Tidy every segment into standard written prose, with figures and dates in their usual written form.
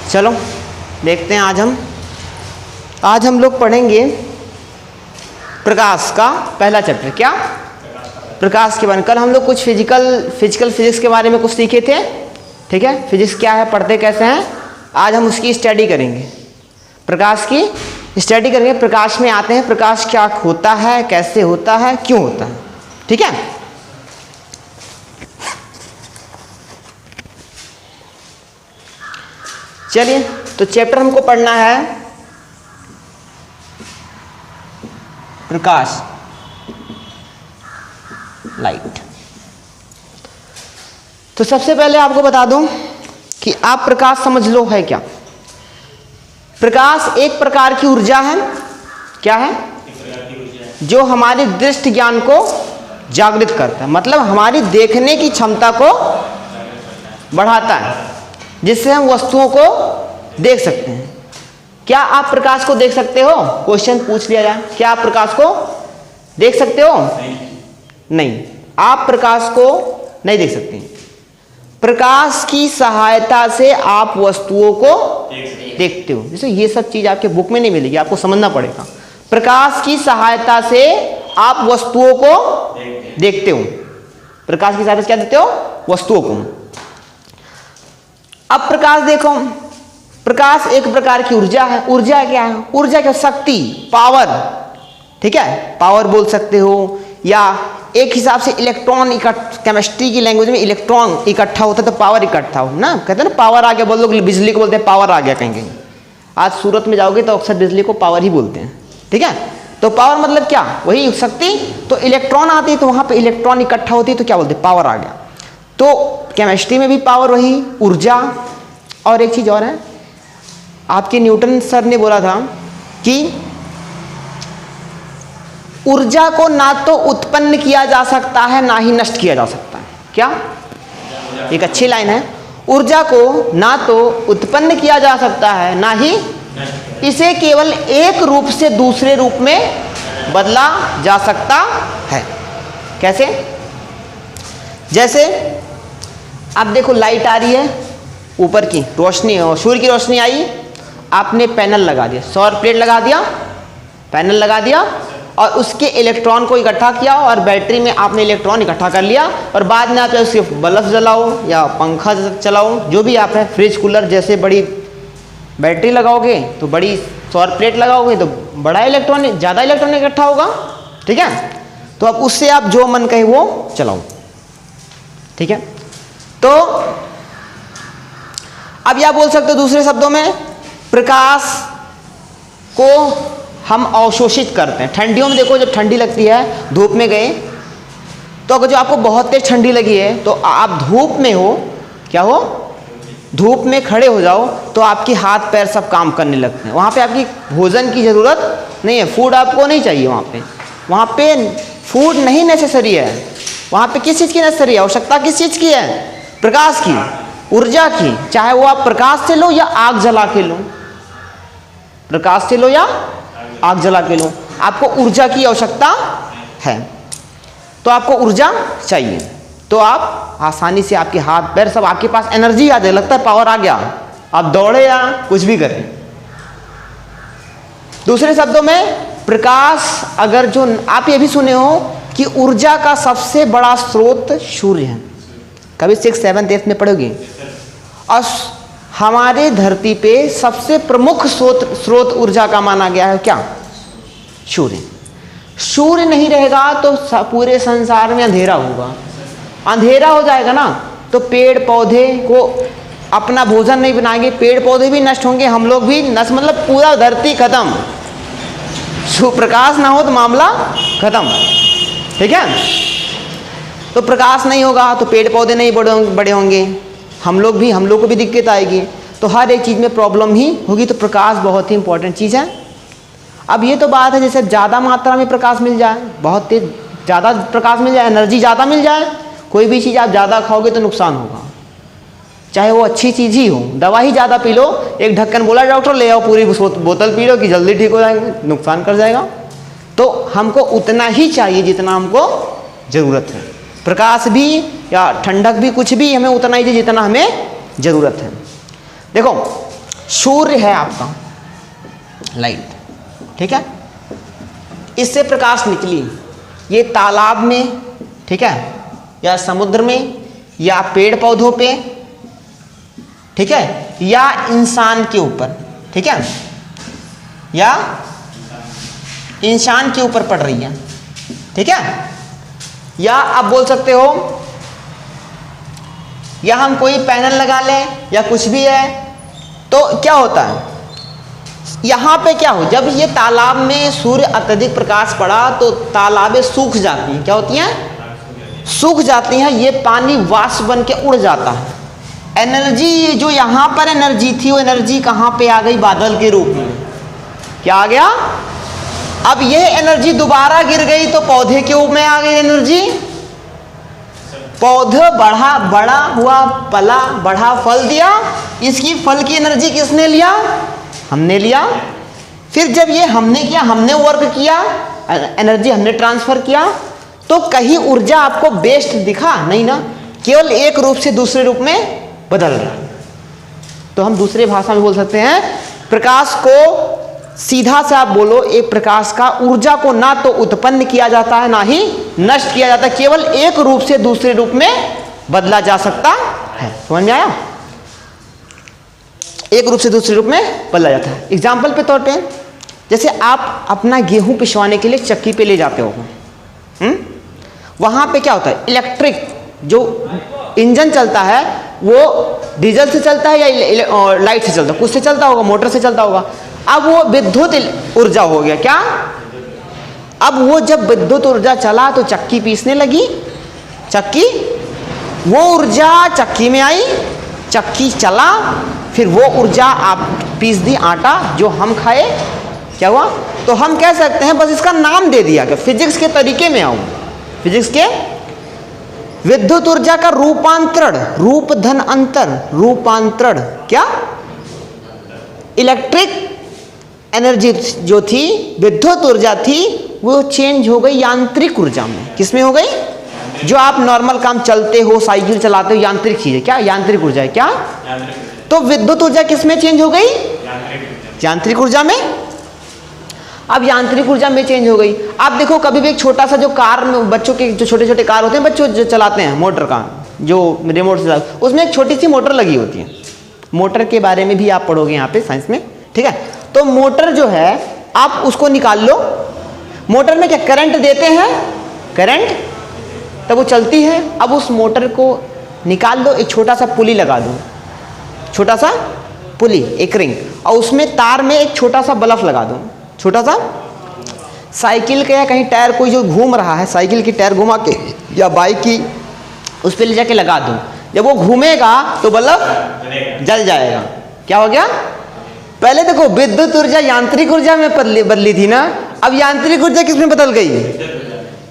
चलो देखते हैं। आज हम लोग पढ़ेंगे प्रकाश का पहला चैप्टर। क्या? प्रकाश के बारे में। कल हम लोग कुछ फिजिकल फिजिक्स के बारे में कुछ सीखे थे। ठीक है, फिजिक्स क्या है, पढ़ते कैसे हैं, आज हम उसकी स्टडी करेंगे। प्रकाश की स्टडी करेंगे। प्रकाश में आते हैं, प्रकाश क्या होता है, कैसे होता है, क्यों होता है। ठीक है, चलिए तो चैप्टर हमको पढ़ना है प्रकाश, लाइट। तो सबसे पहले आपको बता दूं कि आप प्रकाश समझ लो है क्या। प्रकाश एक प्रकार की ऊर्जा है। क्या है? जो हमारी दृष्टि ज्ञान को जागृत करता है, मतलब हमारी देखने की क्षमता को बढ़ाता है, जिससे हम वस्तुओं को देख सकते हैं। क्या आप प्रकाश को देख सकते हो? क्वेश्चन पूछ लिया जाए, क्या आप प्रकाश को देख सकते हो? नहीं, आप प्रकाश को नहीं देख सकते। प्रकाश की सहायता से आप वस्तुओं को देखते हो। जैसे ये सब चीज आपके बुक में नहीं मिलेगी, आपको समझना पड़ेगा। प्रकाश की सहायता से आप वस्तुओं को देखते हो। प्रकाश की सहायता से क्या देखते हो? वस्तुओं को। अब प्रकाश देखो, प्रकाश एक प्रकार की ऊर्जा है। ऊर्जा क्या है? ऊर्जा क्या? शक्ति, पावर। ठीक है, पावर बोल सकते हो, या एक हिसाब से इलेक्ट्रॉन केमिस्ट्री की लैंग्वेज में इलेक्ट्रॉन इकट्ठा होता है तो पावर इकट्ठा हो ना, कहते हैं ना पावर आ गया। बोल लोग बिजली को बोलते हैं पावर आ गया कहीं कहीं। आज सूरत में जाओगे तो अक्सर बिजली को पावर ही बोलते हैं। ठीक है, तो पावर मतलब क्या? वही शक्ति। तो इलेक्ट्रॉन आती है तो वहां पे इलेक्ट्रॉन इकट्ठा होती है तो क्या बोलते हैं? पावर आ गया। तो केमिस्ट्री में भी पावर वही ऊर्जा। और एक चीज और है, आपके न्यूटन सर ने बोला था कि ऊर्जा को ना तो उत्पन्न किया जा सकता है ना ही नष्ट किया जा सकता है। क्या? एक अच्छी लाइन है। ऊर्जा को ना तो उत्पन्न किया जा सकता है ना ही इसे केवल एक रूप से दूसरे रूप में बदला जा सकता है। कैसे? जैसे आप देखो, लाइट आ रही है, ऊपर की रोशनी और सूर्य की रोशनी आई, आपने पैनल लगा दिया, सौर प्लेट लगा दिया, पैनल लगा दिया और उसके इलेक्ट्रॉन को इकट्ठा किया और बैटरी में आपने इलेक्ट्रॉन इकट्ठा कर लिया और बाद में आप उसके बल्ब जलाओ या पंखा चलाओ, जो भी आप है, फ्रिज कूलर जैसे बड़ी बैटरी लगाओगे तो बड़ी सौर प्लेट लगाओगे तो बड़ा इलेक्ट्रॉन, ज़्यादा इलेक्ट्रॉन इकट्ठा होगा। ठीक है, तो अब उससे आप जो मन कहे वो चलाओ। ठीक है, तो अब यह बोल सकते हो दूसरे शब्दों में, प्रकाश को हम अवशोषित करते हैं। ठंडियों में देखो, जब ठंडी लगती है, धूप में गए तो अगर जो आपको बहुत तेज ठंडी लगी है तो आप धूप में हो, क्या हो, धूप में खड़े हो जाओ तो आपके हाथ पैर सब काम करने लगते हैं। वहाँ पे आपकी भोजन की ज़रूरत नहीं है, फूड आपको नहीं चाहिए। वहाँ पे फूड नहीं नेसेसरी है। वहाँ पे किस चीज़ की नेसेसरी है? आवश्यकता किस चीज़ की है? प्रकाश की, ऊर्जा की। चाहे वो आप प्रकाश से लो या आग जला के लो, प्रकाश से लो या आग जला के लो, आपको ऊर्जा की आवश्यकता है। तो आपको ऊर्जा चाहिए तो आप आसानी से आपके हाथ पैर सब, आपके पास एनर्जी आ जाए, लगता है पावर आ गया, आप दौड़े या कुछ भी करें। दूसरे शब्दों में, प्रकाश अगर जो आप ये भी सुने हो कि ऊर्जा का सबसे बड़ा स्रोत सूर्य है, कभी 6th 7th 8th में पढ़ोगे। और हमारे धरती पे सबसे प्रमुख स्रोत ऊर्जा का माना गया है क्या? सूर्य। सूर्य नहीं रहेगा तो पूरे संसार में अंधेरा होगा। अंधेरा हो जाएगा ना तो पेड़ पौधे को अपना भोजन नहीं बनाएंगे, पेड़ पौधे भी नष्ट होंगे, हम लोग भी नष्ट, मतलब पूरा धरती खत्म। प्रकाश ना हो तो मामला खत्म। ठीक है, तो प्रकाश नहीं होगा तो पेड़ पौधे नहीं बड़े होंगे, हम लोग को भी दिक्कत आएगी, तो हर एक चीज़ में प्रॉब्लम ही होगी। तो प्रकाश बहुत ही इंपॉर्टेंट चीज़ है। अब ये तो बात है जैसे ज़्यादा मात्रा में प्रकाश मिल जाए, बहुत तेज ज़्यादा प्रकाश मिल जाए, एनर्जी ज़्यादा मिल जाए, कोई भी चीज़ आप ज़्यादा खाओगे तो नुकसान होगा, चाहे वो अच्छी चीज़ ही हो। दवा ही ज़्यादा पी लो, एक ढक्कन बोला डॉक्टर ले आओ पूरी बोतल पी लो कि जल्दी ठीक हो जाएंगे, नुकसान कर जाएगा। तो हमको उतना ही चाहिए जितना हमको ज़रूरत है। प्रकाश भी या ठंडक भी, कुछ भी हमें उतना ही चाहिए जितना हमें ज़रूरत है। देखो सूर्य है आपका, लाइट, ठीक है, इससे प्रकाश निकली, ये तालाब में, ठीक है, या समुद्र में, या पेड़ पौधों पे, ठीक है, या इंसान के ऊपर, ठीक है, या इंसान के ऊपर पड़ रही है, ठीक है, या आप बोल सकते हो, या हम कोई पैनल लगा लें या कुछ भी है, तो क्या होता है यहां पे, क्या हो, जब ये तालाब में सूर्य अत्यधिक प्रकाश पड़ा तो तालाबें सूख जाती हैं, क्या होती हैं, सूख जाती हैं, ये पानी वाष्प बन के उड़ जाता है। एनर्जी जो यहां पर एनर्जी थी, वो एनर्जी कहां पे आ गई, बादल के रूप में, क्या आ गया, अब यह एनर्जी दोबारा गिर गई तो पौधे के रूप में आ गई एनर्जी, पौधा बढ़ा, बड़ा हुआ, पला, बढ़ा, फल दिया, इसकी फल की एनर्जी किसने लिया, हमने लिया। फिर जब ये हमने किया, हमने वर्क किया, एनर्जी हमने ट्रांसफर किया, तो कहीं ऊर्जा आपको बेस्ट दिखा नहीं ना, केवल एक रूप से दूसरे रूप में बदल रहा। तो हम दूसरे भाषा में बोल सकते हैं, प्रकाश को सीधा से आप बोलो, एक प्रकाश का ऊर्जा को ना तो उत्पन्न किया जाता है ना ही नष्ट किया जाता है, केवल एक रूप से दूसरे रूप में बदला जा सकता है। समझ में आया, एक रूप से दूसरे रूप में बदला जाता है। एग्जाम्पल पे तौर पे, जैसे आप अपना गेहूं पिसवाने के लिए चक्की पे ले जाते हो, वहां पे क्या होता है, इलेक्ट्रिक जो इंजन चलता है वो डीजल से चलता है या लाइट से चलता है, कुछ से चलता होगा, मोटर से चलता होगा। अब वो विद्युत ऊर्जा हो गया, क्या, अब वो जब विद्युत ऊर्जा चला तो चक्की पीसने लगी, चक्की, वो ऊर्जा चक्की में आई, चक्की चला, फिर वो ऊर्जा आप पीस दी, आटा जो हम खाए, क्या हुआ, तो हम कह सकते हैं, बस इसका नाम दे दिया कि फिजिक्स के तरीके में आऊं, फिजिक्स के, विद्युत ऊर्जा का रूपांतरण, रूप धन अंतर, रूपांतरण, क्या, इलेक्ट्रिक एनर्जी जो थी, विद्युत ऊर्जा थी, वो चेंज हो गई यांत्रिक ऊर्जा में। किसमें हो गई, जो आप नॉर्मल काम, चलते हो, साइकिल चलाते हो, यांत्रिक चीज है, क्या, यांत्रिक ऊर्जा है, क्या, तो विद्युत ऊर्जा किसमें चेंज हो गई, यांत्रिक ऊर्जा में। अब यांत्रिक ऊर्जा में चेंज हो गई। आप देखो कभी भी एक छोटा सा जो कार में, बच्चों के जो छोटे छोटे कार होते हैं, बच्चों जो चलाते हैं, मोटर का जो रिमोट से, उसमें एक छोटी सी मोटर लगी होती है, मोटर के बारे में भी आप पढ़ोगे यहाँ पे साइंस में, ठीक है। तो मोटर जो है, आप उसको निकाल लो, मोटर में क्या करंट देते हैं, करंट, तब वो चलती है। अब उस मोटर को निकाल दो, एक छोटा सा पुली लगा दो, छोटा सा पुली, एक रिंग, और उसमें तार में एक छोटा सा बल्ब लगा दो, छोटा सा, साइकिल का या कहीं टायर कोई जो घूम रहा है, साइकिल की टायर घुमा के या बाइक की, उस पर ले जाके लगा दो, जब वो घूमेगा तो बल्ब जल जाएगा। क्या हो गया, पहले देखो विद्युत ऊर्जा यांत्रिक ऊर्जा में बदली थी ना, अब यांत्रिक ऊर्जा किस में बदल गई,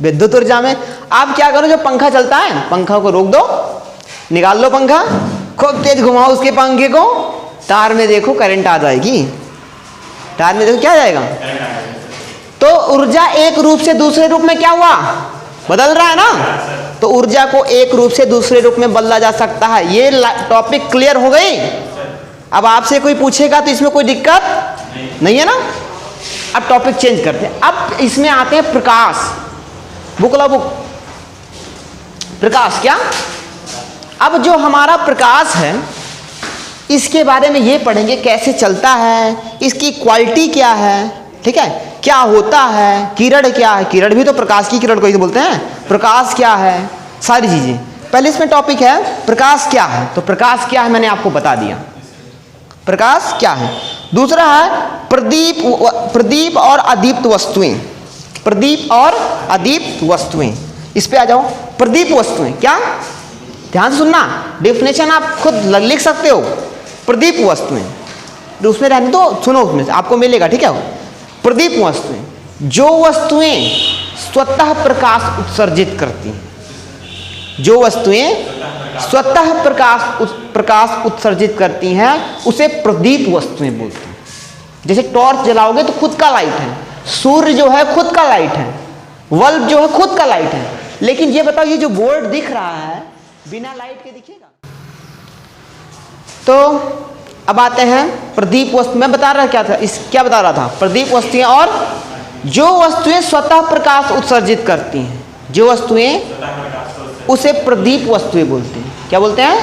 विद्युत ऊर्जा में। आप क्या करो, जो पंखा चलता है, पंखा को रोक दो, निकाल लो पंखा, खूब तेज घुमाओ उसके पंखे को, तार में देखो करंट आ जाएगी, तार में देखो क्या जाएगा। तो ऊर्जा एक रूप से दूसरे रूप में क्या हुआ, बदल रहा है ना। तो ऊर्जा को एक रूप से दूसरे रूप में बदला जा सकता है। ये टॉपिक क्लियर हो गई। अब आपसे कोई पूछेगा तो इसमें कोई दिक्कत नहीं है ना। अब टॉपिक चेंज करते हैं, अब इसमें आते हैं प्रकाश। बुक ला बुक, प्रकाश क्या। अब जो हमारा प्रकाश है इसके बारे में ये पढ़ेंगे, कैसे चलता है, इसकी क्वालिटी क्या है, ठीक है, क्या होता है, किरण क्या है, किरण भी तो प्रकाश की किरण को ही बोलते हैं, प्रकाश क्या है, सारी चीजें। पहले इसमें टॉपिक है प्रकाश क्या है। तो प्रकाश क्या है मैंने आपको बता दिया, प्रकाश क्या है। दूसरा है प्रदीप और अदीप्त वस्तुएं, प्रदीप और अदीप्त वस्तुएं। इस पे आ जाओ, प्रदीप वस्तुएं क्या, ध्यान से सुनना, डेफिनेशन आप खुद लिख सकते हो। प्रदीप वस्तुएं, उसमें रहने दो, सुनो, उसमें से आपको मिलेगा, ठीक है। प्रदीप वस्तुएं, जो वस्तुएं स्वतः प्रकाश उत्सर्जित करती हैं, जो वस्तुएं स्वतः प्रकाश उत्सर्जित करती हैं उसे प्रदीप वस्तुएं बोलते हैं। जैसे टॉर्च जलाओगे तो खुद का लाइट है, सूर्य जो है खुद का लाइट है, बल्ब जो है खुद का लाइट है। लेकिन ये बताओ, ये जो बोर्ड दिख रहा है बिना लाइट के दिखेगा? तो अब आते हैं प्रदीप वस्तु। मैं बता रहा क्या था, क्या बता रहा था, प्रदीप वस्तुएं और जो वस्तुएं स्वतः प्रकाश उत्सर्जित करती हैं, जो वस्तुएं, उसे प्रदीप वस्तुएं बोलते हैं। क्या बोलते हैं?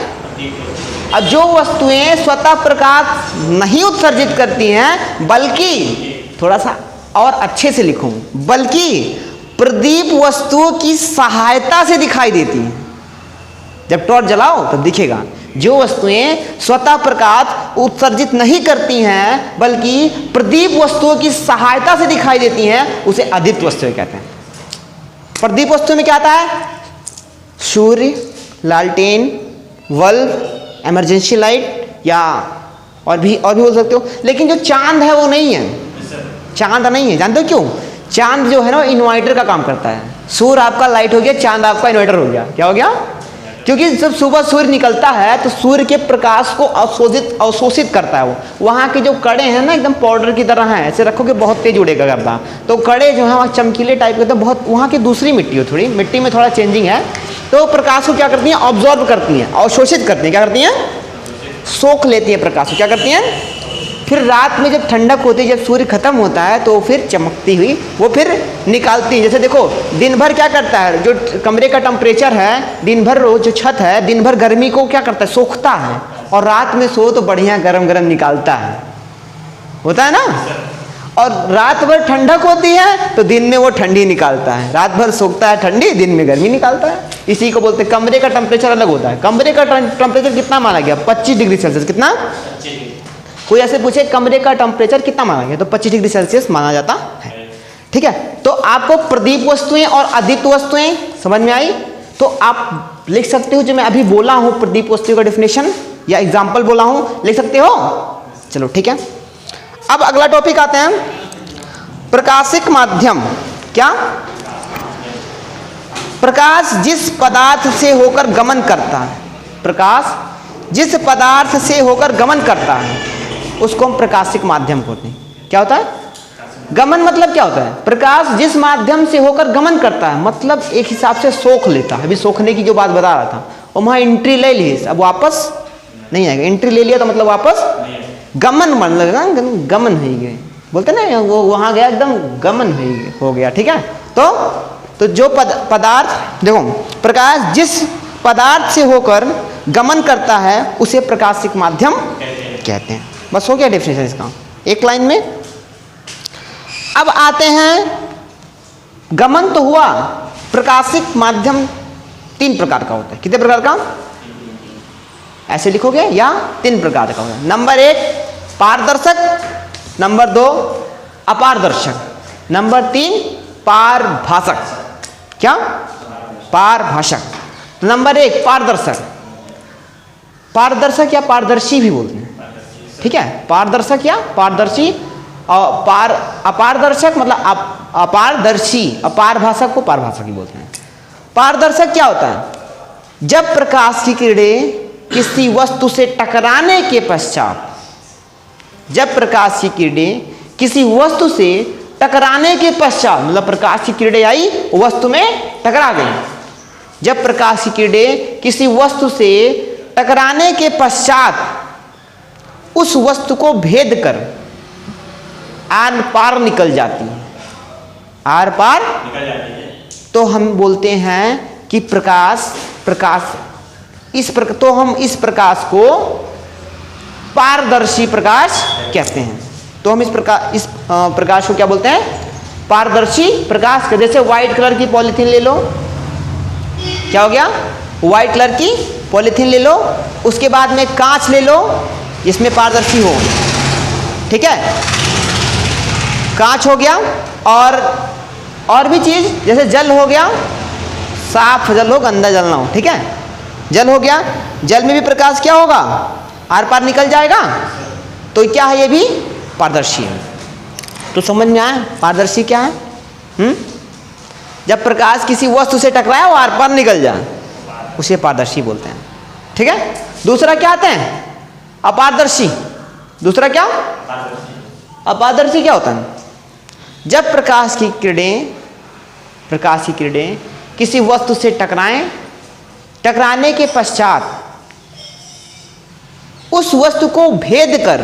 अब जो वस्तुएं स्वतः प्रकाश नहीं उत्सर्जित करती हैं, बल्कि थोड़ा सा और अच्छे से लिखूं, बल्कि प्रदीप वस्तुओं की सहायता से दिखाई देती हैं। जब टॉर्च जलाओ तब दिखेगा। जो वस्तुएं स्वतः प्रकाश उत्सर्जित नहीं करती हैं, बल्कि प्रदीप वस्तुओं की सहायता से दिखाई देती हैं, उसे अदीप्त वस्तुएं कहते हैं। प्रदीप वस्तु में क्या आता है? सूर्य, लालटेन, बल्ब, इमरजेंसी लाइट, या और भी बोल सकते हो। लेकिन जो चांद है वो नहीं है, चांद नहीं है। जानते हो क्यों? चांद जो है ना इन्वर्टर का काम करता है। सूर्य आपका लाइट हो गया, चांद आपका इन्वर्टर हो गया। क्या हो गया? क्योंकि जब सुबह सूर्य निकलता है तो सूर्य के प्रकाश को अवशोषित करता है। वो वहाँ के जो कड़े हैं ना एकदम पाउडर की तरह हैं, ऐसे रखोगे बहुत तेज उड़ेगा करता। तो कड़े जो है वहाँ चमकीले टाइप के, तो बहुत वहाँ की दूसरी मिट्टी हो, थोड़ी मिट्टी में थोड़ा चेंजिंग है, तो प्रकाश को क्या करती हैं? ऑब्जॉर्व करती हैं, अवशोषित करती हैं। क्या करती हैं? सोख लेती हैं प्रकाश को। क्या करती हैं? फिर रात में जब ठंडक होती है, जब सूर्य खत्म होता है, तो फिर चमकती हुई वो फिर निकालती है। जैसे देखो दिन भर क्या करता है, जो कमरे का टेम्परेचर है दिन भर, जो छत है दिन भर गर्मी को क्या करता है? सोखता है। और रात में सो तो बढ़िया गरम गरम निकालता है, होता है ना। और रात भर ठंडक होती है तो दिन में वो ठंडी निकालता है। रात भर सोखता है ठंडी, दिन में गर्मी निकालता है। इसी को बोलते हैं कमरे का टेम्परेचर अलग होता है। कमरे का टेम्परेचर कितना माना गया? 25 डिग्री सेल्सियस। कितना? कोई ऐसे पूछे कमरे का टेम्परेचर कितना माना गया, तो 25 डिग्री सेल्सियस माना जाता है। ठीक है, तो आपको प्रदीप वस्तुएं और अदीप्त वस्तुएं समझ में आई? तो आप लिख सकते हो, जो मैं अभी बोला हूं प्रदीप वस्तुओं का डेफिनेशन या एग्जाम्पल बोला हूं, लिख सकते हो। चलो ठीक है, अब अगला टॉपिक आते हैं प्रकाशिक माध्यम। क्या? प्रकाश जिस पदार्थ से होकर गमन करता है, प्रकाश जिस पदार्थ से होकर गमन करता है उसको हम प्रकाशिक माध्यम बोलते हैं। क्या होता है? गमन मतलब क्या होता है? प्रकाश जिस माध्यम से होकर गमन करता है, मतलब एक हिसाब से सोख लेता है। अभी सोखने की जो बात बता रहा था, और वहां एंट्री ले ली, अब वापस नहीं आएगा। एंट्री ले लिया तो मतलब वापस गमन बन लगेगा, गमन हो गए बोलते ना, वो वहां गया एकदम गमन हो गया। ठीक है, तो जो पदार्थ देखो, प्रकाश जिस पदार्थ से होकर गमन करता है उसे प्रकाशिक माध्यम कहते हैं। बस हो गया डेफिनेशन इसका एक लाइन में। अब आते हैं, गमन तो हुआ, प्रकाशिक माध्यम 3 प्रकार का होता है। कितने प्रकार का? ऐसे लिखोगे या 3 प्रकार का होता है। नंबर 1 पारदर्शक, नंबर 2 अपारदर्शक, नंबर 3 पारभाषक। क्या? पारभाषक। नंबर 1 पारदर्शक। पारदर्शक या पारदर्शी भी बोलते हैं। ठीक है, पारदर्शक या पारदर्शी। और अपारदर्शक मतलब अपारदर्शी, अपारभाषक को पारभाषक ही बोलते हैं। पारदर्शक क्या होता है? जब प्रकाश की किरणें किसी वस्तु से टकराने के पश्चात, जब प्रकाश की किरणें किसी वस्तु से टकराने के पश्चात, मतलब प्रकाश की किरणें आई वस्तु में टकरा गई, जब प्रकाश की किरणें किसी वस्तु से टकराने के पश्चात उस वस्तु को भेद कर आर पार निकल जाती है, आर पार निकल जाती है, तो हम बोलते हैं कि प्रकाश इस प्रकार, तो हम इस प्रकाश को पारदर्शी प्रकाश कहते हैं। तो हम इस प्रकाश को क्या बोलते हैं? पारदर्शी प्रकाश का। जैसे व्हाइट कलर की पॉलीथीन ले लो, क्या हो गया? व्हाइट कलर की पॉलीथीन ले लो, उसके बाद में कांच ले लो जिसमें पारदर्शी हो। ठीक है, कांच हो गया। और भी चीज जैसे जल हो गया, साफ जल हो, गंदा जल ना हो। ठीक है, जल हो गया, जल में भी प्रकाश क्या होगा? आर पार निकल जाएगा। तो क्या है? ये भी पारदर्शी है। तो समझ में आया पारदर्शी क्या है? जब प्रकाश किसी वस्तु से टकराए वो आर पार निकल जाए, उसे पारदर्शी बोलते हैं। ठीक है, दूसरा क्या आते हैं? अपारदर्शी। दूसरा क्या? अपारदर्शी क्या होता है? जब प्रकाश की किरणें किसी वस्तु से टकराएं, टकराने के पश्चात उस वस्तु को भेद कर,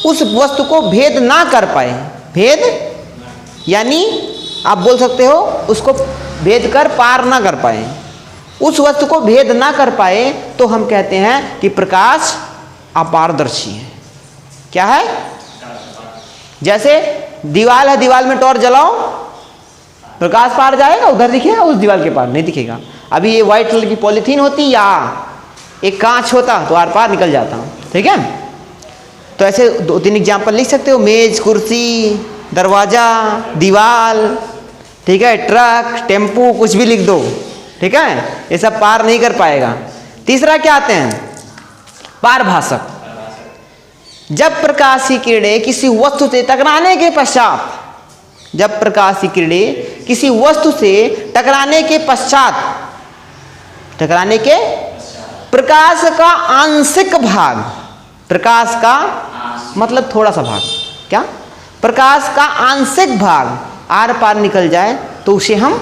उस वस्तु को भेद ना कर पाए, भेद यानी आप बोल सकते हो उसको भेद कर पार ना कर पाए, उस वस्तु को भेद ना कर पाए तो हम कहते हैं कि प्रकाश अपारदर्शी है। क्या है? जैसे दीवार है, दीवार में टॉर्च जलाओ, प्रकाश पार जाएगा, उधर दिखेगा, उस दीवार के पार नहीं दिखेगा। अभी ये व्हाइट कलर की पॉलीथीन होती या एक कांच होता तो आर पार निकल जाता। ठीक है, तो ऐसे 2-3 एग्जाम्पल लिख सकते हो, मेज, कुर्सी, दरवाजा, दीवार, ठीक है, ट्रक, टेम्पू, कुछ भी लिख दो। ठीक है, ये सब पार नहीं कर पाएगा। तीसरा क्या आते हैं? पारभाषक। जब प्रकाश की किरणें किसी वस्तु से टकराने के पश्चात, जब प्रकाश की किरणें किसी वस्तु से टकराने के पश्चात, टकराने के प्रकाश का आंशिक भाग, प्रकाश का मतलब थोड़ा सा भाग, क्या? प्रकाश का आंशिक भाग आर पार निकल जाए तो उसे हम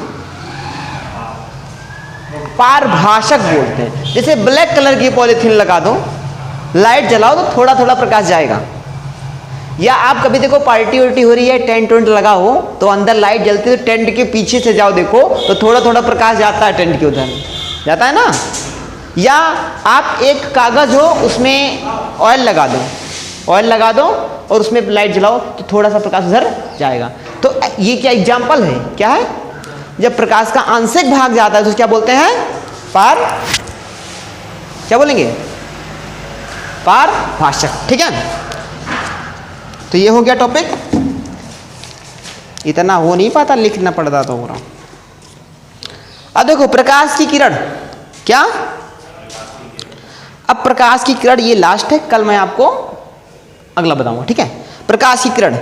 पारभाषक बोलते हैं। जैसे ब्लैक कलर की पॉलीथीन लगा दो, लाइट जलाओ तो थोड़ा थोड़ा प्रकाश जाएगा। या आप कभी देखो पार्टी वार्टी हो रही है, टेंट वेंट लगा हो तो अंदर लाइट जलती है, तो टेंट के पीछे से जाओ देखो तो थोड़ा थोड़ा प्रकाश जाता है, टेंट के उधर जाता है ना। या आप एक कागज हो उसमें ऑयल लगा दो, ऑयल लगा दो और उसमें लाइट जलाओ तो थोड़ा सा प्रकाश उधर जाएगा। तो ये क्या एग्जाम्पल है? क्या है? जब प्रकाश का आंशिक भाग जाता है तो क्या बोलते हैं? पार, क्या बोलेंगे? पारभाषक। ठीक है, तो ये हो गया टॉपिक। इतना हो नहीं पाता, लिखना पड़ता तो पूरा। अब देखो प्रकाश की किरण, क्या? अब प्रकाश की किरण ये लास्ट है, कल मैं आपको अगला बताऊंगा। ठीक है, प्रकाश की किरण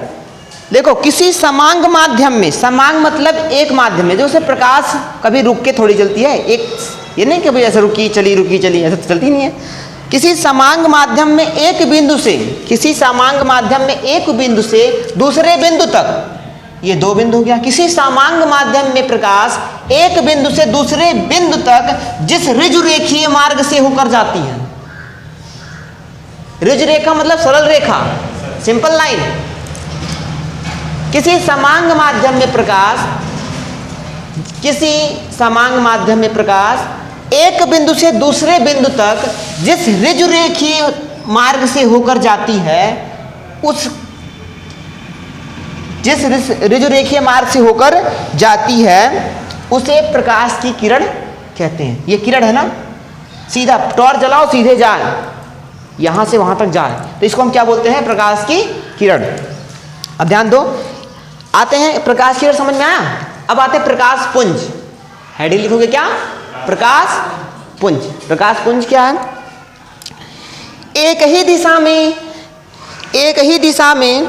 देखो किसी समांग माध्यम में, समांग मतलब एक माध्यम में, जो से प्रकाश कभी रुक के थोड़ी चलती है, एक ये नहीं कि भाई ऐसे रुकी चली रुकी चली, ऐसे तो चलती नहीं है। किसी समांग माध्यम में एक बिंदु से, किसी समांग माध्यम में एक बिंदु से दूसरे बिंदु तक, ये 2 बिंदु हो गया। किसी समांग माध्यम में प्रकाश एक बिंदु से दूसरे बिंदु तक जिस ऋजु रेखीय मार्ग से होकर जाती है, ऋजु रेखा मतलब सरल रेखा, सिंपल लाइन। किसी समांग माध्यम में प्रकाश, किसी समांग माध्यम में प्रकाश एक बिंदु से दूसरे बिंदु तक जिस ऋजु रेखीय मार्ग से होकर जाती है, उस जिस ऋजु रेखीय मार्ग से होकर जाती है उसे प्रकाश की किरण कहते हैं। ये किरण है ना, सीधा टॉर्च जलाओ सीधे जाए, यहां से वहां तक जाए, तो इसको हम क्या बोलते हैं? प्रकाश की किरण। अब ध्यान दो, आते हैं प्रकाश किरण, समझ में आया? अब आते हैं प्रकाश पुंज। हेडिंग लिखोगे क्या? प्रकाश पुंज। प्रकाश पुंज क्या है? एक ही दिशा में, एक ही दिशा में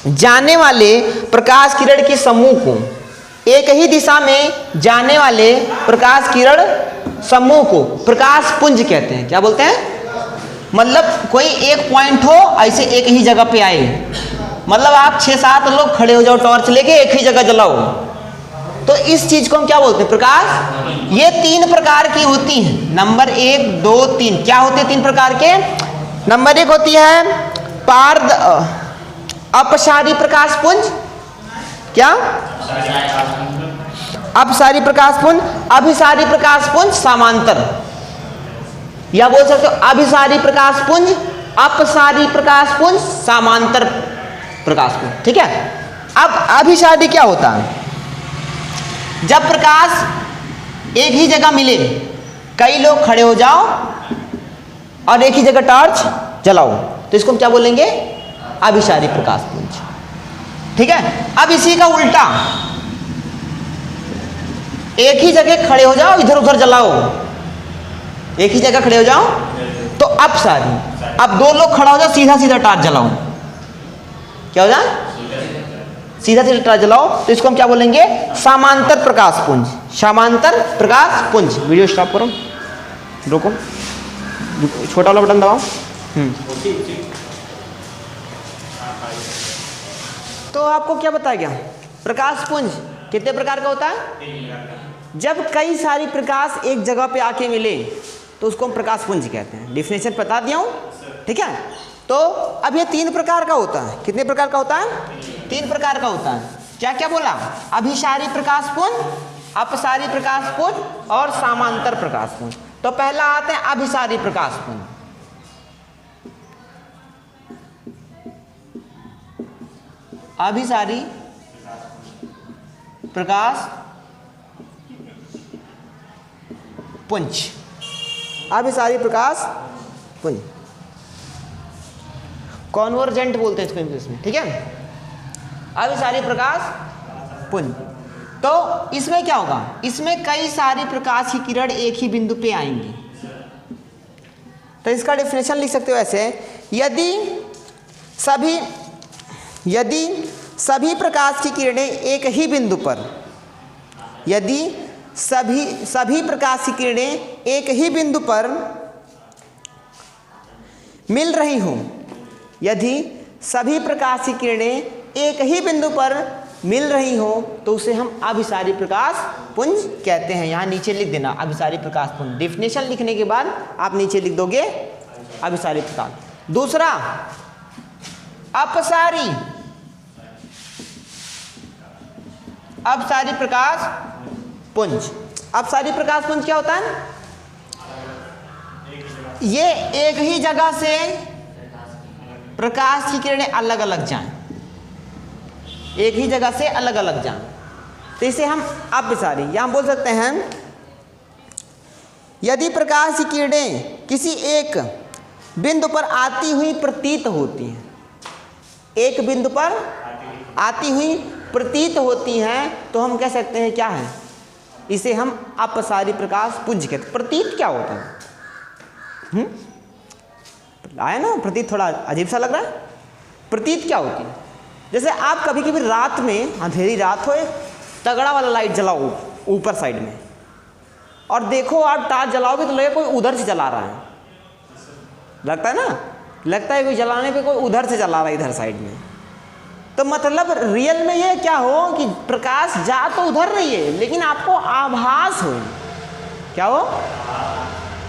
जाने वाले प्रकाश किरण के समूह को, एक ही दिशा में जाने वाले प्रकाश किरण समूह को प्रकाश पुंज कहते हैं। क्या बोलते हैं? मतलब कोई एक पॉइंट हो, ऐसे एक ही जगह पे आए, मतलब आप 6-7 लोग खड़े हो जाओ टॉर्च लेके, एक ही जगह जलाओ, तो इस चीज को हम क्या बोलते हैं? प्रकाश। ये 3 प्रकार की होती हैं, नंबर 1, 2, 3। क्या होते हैं 3 प्रकार के? नंबर 1 होती है अपसारी प्रकाश पुंज। क्या? अपसारी प्रकाश पुंज, अभिसारी प्रकाश पुंज, समांतर, या बोल सकते हो अभिसारी प्रकाश पुंज, अपसारी प्रकाश पुंज, समांतर प्रकाश पुंज। ठीक है, अब अभिसारी क्या होता है? जब प्रकाश एक ही जगह मिले, कई लोग खड़े हो जाओ और एक ही जगह टॉर्च जलाओ, तो इसको हम क्या बोलेंगे? अभिसारी प्रकाश पुंज। ठीक है, अब इसी का उल्टा, एक ही जगह खड़े हो जाओ, इधर उधर जलाओ, एक ही जगह खड़े हो जाओ तो अपसारी। अब 2 लोग खड़ा हो जाओ, सीधा सीधा टॉर्च जलाओ, क्या हो जाए? सीधा सीधा टॉर्च जलाओ, तो इसको हम क्या बोलेंगे? समांतर प्रकाश पुंज। समांतर प्रकाश पुंज। वीडियो स्टॉप करो, रोको, छोटा वाला बटन दबाओ। तो आपको क्या बताया गया? प्रकाश पुंज कितने प्रकार का होता है? जब कई सारी प्रकाश एक जगह पे आके मिले, तो उसको हम प्रकाश पुंज कहते हैं। डिफिनेशन बता दिया हूँ, ठीक है। तो अब ये 3 प्रकार का होता है। कितने प्रकार का होता है? 3 प्रकार का होता है। क्या क्या बोला? अभिसारी प्रकाश पुंज, अपसारी प्रकाश पुंज और समांतर प्रकाश पुंज। तो पहला आते हैं अभिसारी प्रकाश पुंज। अभिसारी प्रकाश पुंज, अभिसारी प्रकाश पुंज, कॉन्वर्जेंट बोलते हैं इसको इंग्लिश में, ठीक है। अभिसारी प्रकाश पुंज। तो इसमें क्या होगा? इसमें कई सारी प्रकाश की किरण एक ही बिंदु पे आएंगी। तो इसका डेफिनेशन लिख सकते हो ऐसे, यदि सभी प्रकाश की किरणें एक ही बिंदु पर, यदि सभी प्रकाश की किरणें एक ही बिंदु पर मिल रही हों, यदि सभी प्रकाश की किरणें एक ही बिंदु पर मिल रही हो तो उसे हम अभिसारी प्रकाश पुंज कहते हैं। यहाँ नीचे लिख देना अभिसारी प्रकाश पुंज। डेफिनेशन लिखने के बाद आप नीचे लिख दोगे अभिसारी प्रकाश। दूसरा अपसारी प्रकाश पुंज। अपसारी प्रकाश पुंज क्या होता है? ये एक ही जगह से प्रकाश की किरणें अलग अलग जाएं, एक ही जगह से अलग अलग जाएं, तो इसे हम अपसारी, या हम बोल सकते हैं यदि प्रकाश की किरणें किसी एक बिंदु पर आती हुई प्रतीत होती हैं, एक बिंदु पर आती हुई प्रतीत होती हैं, तो हम कह सकते हैं क्या है? इसे हम अपसारी प्रकाश पुंज कहते हैं। प्रतीत क्या होता है? आया ना, प्रतीत थोड़ा अजीब सा लग रहा है। प्रतीत क्या होती है? जैसे आप कभी कभी रात में, अंधेरी रात हो, एक तगड़ा वाला लाइट जलाओ ऊपर साइड में, और देखो आप टार्च जलाओगे तो लगेगा कोई उधर से जला रहा है, लगता है ना, लगता है कोई जलाने पे कोई उधर से जला रहा है इधर साइड में। तो मतलब रियल में ये क्या हो कि प्रकाश जा तो उधर रही है, लेकिन आपको आभास हो, क्या हो?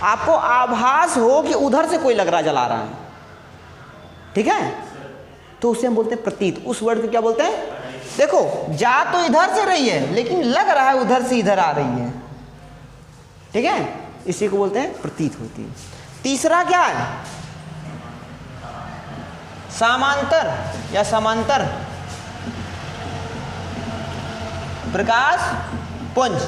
आपको आभास हो कि उधर से कोई लग रहा जला रहा है, ठीक है। तो उसे हम बोलते हैं प्रतीत। उस वर्ड को क्या बोलते हैं? देखो जा तो इधर से रही है लेकिन लग रहा है उधर से इधर आ रही है, ठीक है, इसी को बोलते हैं प्रतीत होती है। तीसरा क्या है? समांतर या समांतर प्रकाश पुंज।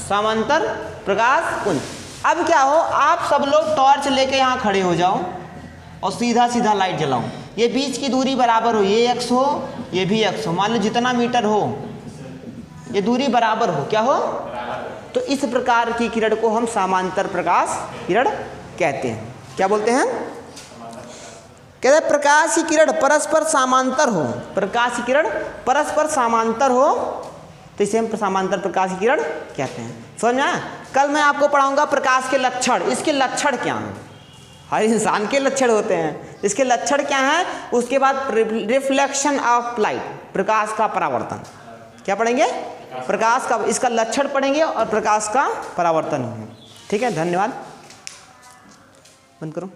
समांतर प्रकाश पुंज। अब क्या हो, आप सब लोग टॉर्च लेके यहाँ खड़े हो जाओ और सीधा सीधा लाइट जलाओ, ये बीच की दूरी बराबर हो, ये x हो ये भी x हो, मान लो जितना मीटर हो ये दूरी बराबर हो, क्या हो? तो इस प्रकार की किरण को हम समांतर प्रकाश किरण कहते हैं। क्या बोलते हैं? कहते हैं प्रकाश की किरण परस्पर समांतर हो, प्रकाश की किरण परस्पर समांतर हो तो इसे हम समांतर प्रकाश की किरण कहते हैं। समझ में आया? कल मैं आपको पढ़ाऊंगा प्रकाश के लक्षण। इसके लक्षण क्या हैं? हर इंसान के लक्षण होते हैं, इसके लक्षण क्या हैं? उसके बाद रिफ्लेक्शन ऑफ लाइट, प्रकाश का परावर्तन, क्या पढ़ेंगे? प्रकाश का, इसका लक्षण पढ़ेंगे और प्रकाश का परावर्तन। ठीक है, धन्यवाद। बंद करो।